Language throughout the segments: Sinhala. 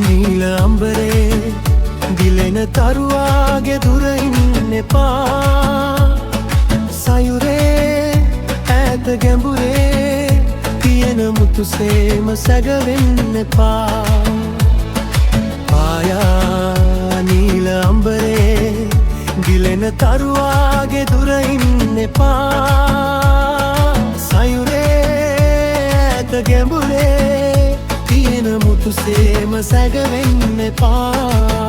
නීල අම්බරේ දිලෙන තරුවාගේ දුර ඉන්න එපා. සයුරේ ඈත ගැඹුරේ තියෙන මුතුසේම සැගවෙන්න එපා. ආයා නීල අම්බරේ දිලෙන තරුවාගේ දුර ඉන්න එපා. සයුරේ ඈත ගැඹුරේ තියෙන මුතුසේම සැගවෙන්න එපා.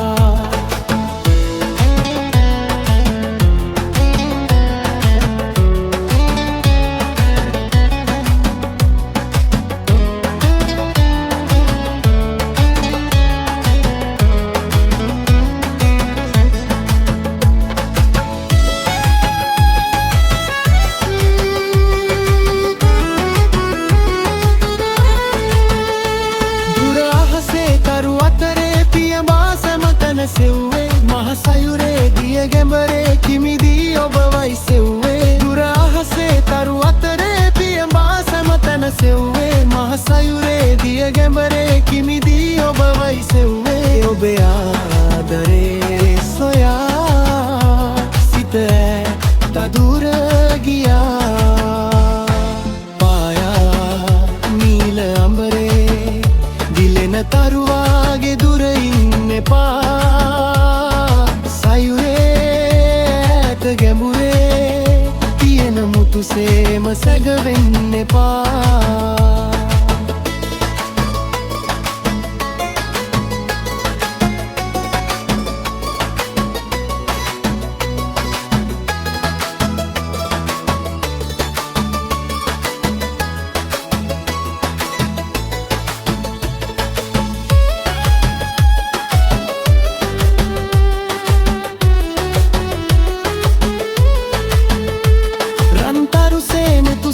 සෙව්වේ මහ සයුරේ දිය ගැඹරේ කිමිදී ඔබ වයි සෙව්වේ. දුර අහසේ තරු අතරේ පියඹා සෑම තැන සෙව්වේ. මහ සයුරේ දිය ගැඹරේ කිමිදී ඔබ වයි සෙව්වේ. ඔබේ ආදරේ සොයා සිත තදුර ගියා. පායා නීල අම්බරේ දිලෙන තරුවාගේ දුර ඉන්න එපා. ගැඹුරේ තියෙන මුතුසේම සැගවෙන්න එපා.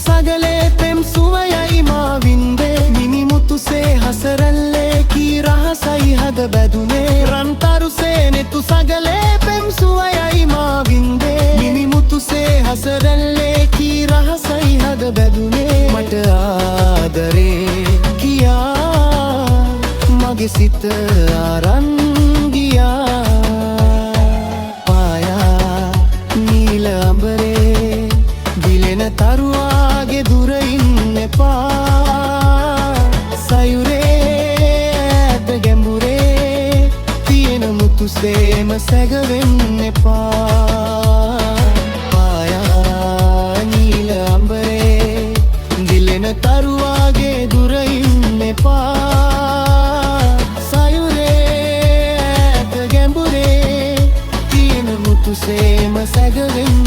සගලේ පෙම් සුවයයි මා වින්දේ. මිනිමුතුසේ හසරල්ලේ කී රහසයි හද බැදුනේ. රන්තරුසේ නෙතු සගලේ පෙම් සුවයයි මා වින්දේ. මිනිමුතුසේ හසරල්ලේ කී රහසයි හද බැදුනේ. මට ආදරේ කියා මගේ සිත අරන් ගියා. පායා නීල අම්බරේ දිලෙන තරුවාගේ දුර ඉන්න එපා. සයුරේ ඈත ගැඹුරේ තියෙන මුතුසේම සැගවෙන්න එපා. පායා නීල අම්බරේ දිලෙන තරුවාගේ දුර ඉන්න එපා. සයුරේ ඈත ගැඹුරේ තියෙන මුතුසේම සැගවෙන්න